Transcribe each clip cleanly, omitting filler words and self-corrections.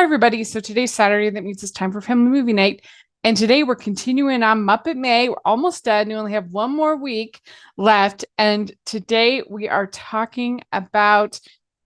everybody. So today's Saturday. That means it's time for family movie night. And today we're continuing on Muppet May. We're almost done. We only have one more week left. And today we are talking about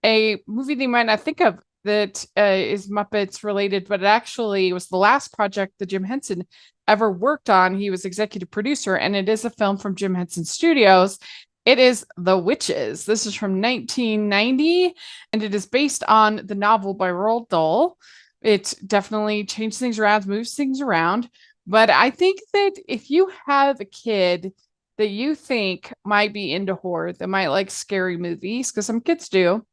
a movie that you might not think of that is Muppets related, but it actually was the last project that Jim Henson ever worked on. He was executive producer, and it is a film from Jim Henson Studios. It is The Witches. This is from 1990, and it is based on the novel by Roald Dahl. It definitely changed things around, moves things around. But I think that if you have a kid that you think might be into horror, that might like scary movies, because some kids do,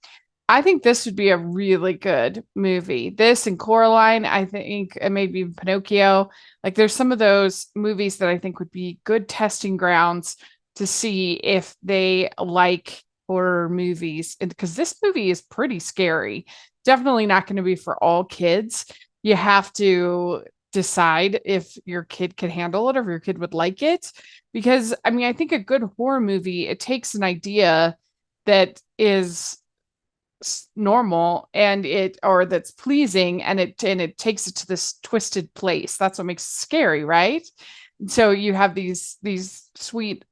I think this would be a really good movie. This and Coraline, I think, and maybe even Pinocchio. Like, there's some of those movies that I think would be good testing grounds to see if they like horror movies. Because this movie is pretty scary. Definitely not going to be for all kids. You have to decide if your kid can handle it or if your kid would like it. Because, I mean, I think a good horror movie, it takes an idea that is normal and it or that's pleasing and it takes it to this twisted place. That's what makes it scary, right? So you have these sweet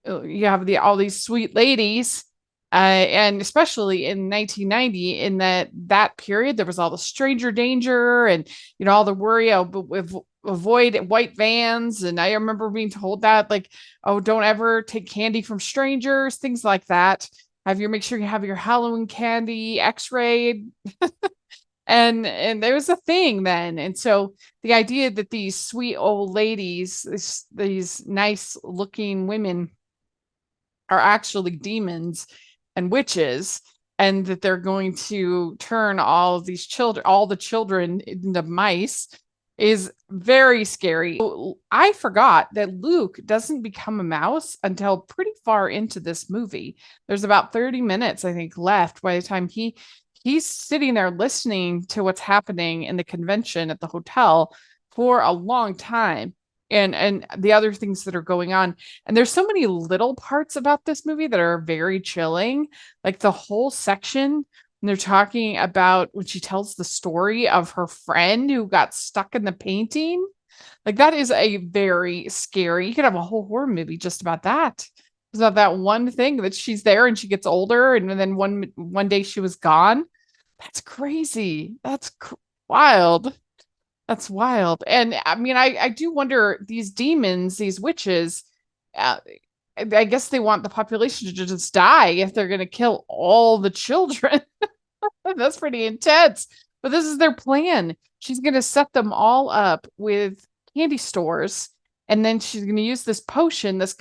you have all these sweet ladies, and especially in 1990, in that period, there was all the stranger danger and all the worry of avoid white vans. And I remember being told that, like, oh, don't ever take candy from strangers, things like that. Make sure you have your Halloween candy x-rayed. And there was a thing then. And so the idea that these sweet old ladies, these nice looking women, are actually demons and witches, and that they're going to turn all of these children, all the children, into mice, is very scary. I forgot that Luke doesn't become a mouse until pretty far into this movie. There's about 30 minutes, I think, left by the time he's sitting there listening to what's happening in the convention at the hotel for a long time. And the other things that are going on. And there's so many little parts about this movie that are very chilling. Like the whole section, and they're talking about when she tells the story of her friend who got stuck in the painting. Like, that is a very scary. You could have a whole horror movie just about that. It's about that one thing that she's there and she gets older, and then one day she was gone. That's crazy. Wild. That's wild. And I mean, I do wonder, these demons, these witches, I guess they want the population to just die if they're going to kill all the children. That's pretty intense. But this is their plan. She's going to set them all up with candy stores, and then she's going to use this potion that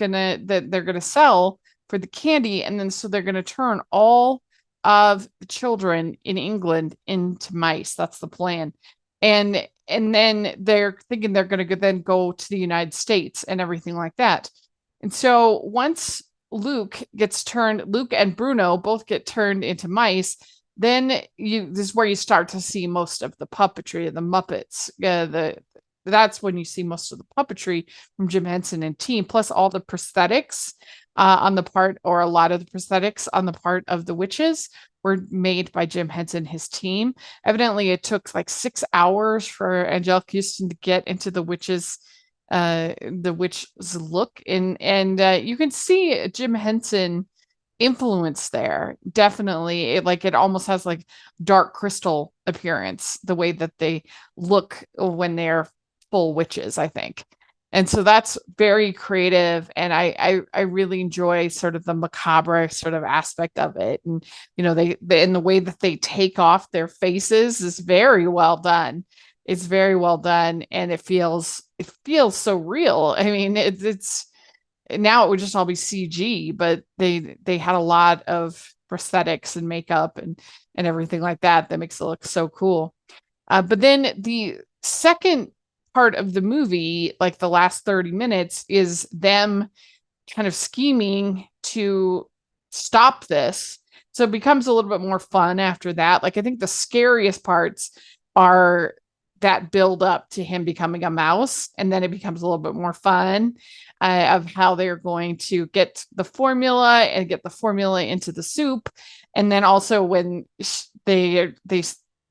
they're going to sell for the candy, and then so they're going to turn all of the children in England into mice. That's the plan. And then they're thinking they're going to then go to the United States and everything like that. And so once Luke and Bruno both get turned into mice, then this is where you start to see most of the puppetry of the Muppets. That's when you see most of the puppetry from Jim Henson and team, plus all the prosthetics on the part, or a lot of the prosthetics on the part of the witches, were made by Jim Henson and his team. Evidently, it took like 6 hours for Angelique Houston to get into the witch's look, and you can see Jim Henson influence there. Definitely, it almost has like dark crystal appearance, the way that they look when they're full witches, I think. And so that's very creative, and I really enjoy sort of the macabre sort of aspect of it. And they in the way that they take off their faces is very well done. It's very well done, and it feels so real. I mean, it's now it would just all be CG, but they had a lot of prosthetics and makeup and everything like that makes it look so cool. But then the second part of the movie, like the last 30 minutes, is them kind of scheming to stop this. So it becomes a little bit more fun after that. Like, I think the scariest parts are that build up to him becoming a mouse, and then it becomes a little bit more fun of how they're going to get the formula into the soup. And then also when they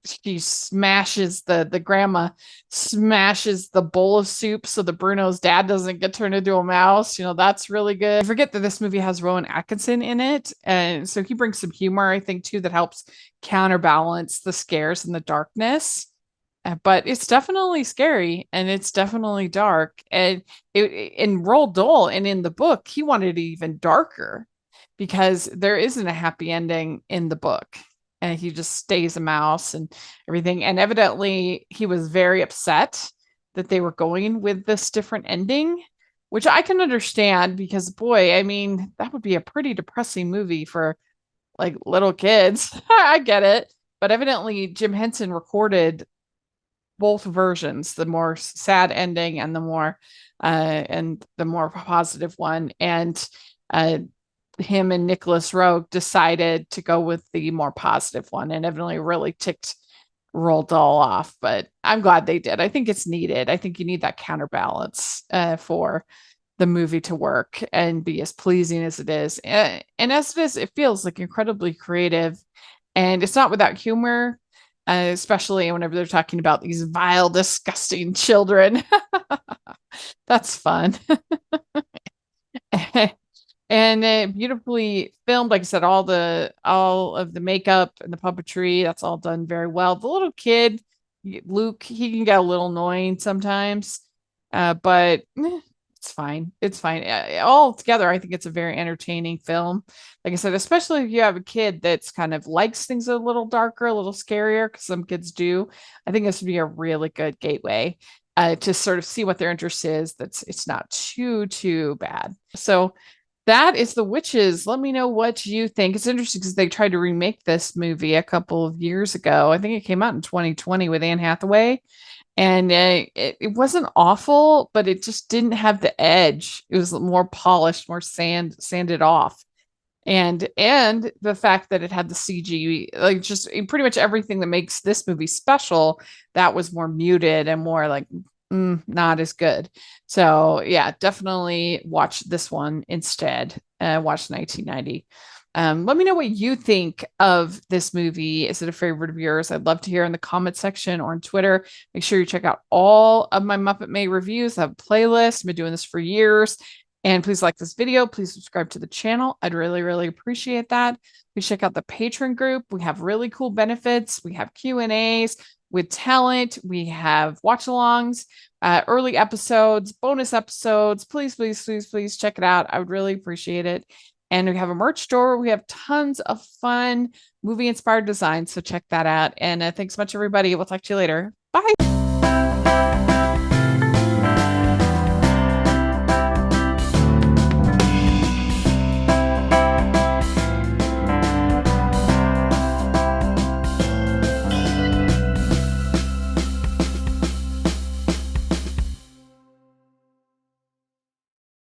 she smashes the grandma smashes the bowl of soup so the Bruno's dad doesn't get turned into a mouse. That's really good. I forget that this movie has Rowan Atkinson in it, and so he brings some humor, I think, too, that helps counterbalance the scares and the darkness. But it's definitely scary and it's definitely dark. And in Roald Dahl and in the book, he wanted it even darker because there isn't a happy ending in the book. And he just stays a mouse and everything. And evidently, he was very upset that they were going with this different ending, which I can understand because, boy, I mean, that would be a pretty depressing movie for like little kids. I get it. But evidently, Jim Henson recorded both versions, the more sad ending and the more positive one. And him and Nicholas Roeg decided to go with the more positive one, and evidently really ticked Roald Dahl off. But I'm glad they did. I think it's needed. I think you need that counterbalance for the movie to work and be as pleasing as it is. And as it is, it feels like incredibly creative, and it's not without humor. Especially whenever they're talking about these vile, disgusting children. That's fun. And beautifully filmed. Like I said, all of the makeup and the puppetry, that's all done very well. The little kid, Luke, he can get a little annoying sometimes, but it's fine. It's fine. All together, I think it's a very entertaining film. Like I said, especially if you have a kid that's kind of likes things a little darker, a little scarier, because some kids do. I think this would be a really good gateway to sort of see what their interest is. It's not too bad. So that is The Witches. Let me know what you think. It's interesting because they tried to remake this movie a couple of years ago. I think it came out in 2020 with Anne Hathaway. And it wasn't awful, but it just didn't have the edge. It was more polished, more sanded off. And the fact that it had the CG, like just pretty much everything that makes this movie special, that was more muted and more like not as good. So yeah, definitely watch this one instead. Watch 1990. Let me know what you think of this movie. Is it a favorite of yours? I'd love to hear in the comment section or on Twitter. Make sure you check out all of my Muppet May reviews. I have a playlist. I've been doing this for years. And please like this video. Please subscribe to the channel. I'd really appreciate that. Please check out the Patreon group. We have really cool benefits. We have Q&As with talent. We have watch-alongs, early episodes, bonus episodes. Please check it out. I would really appreciate it. And we have a merch store. We have tons of fun movie-inspired designs. So check that out. And thanks so much, everybody. We'll talk to you later. Bye.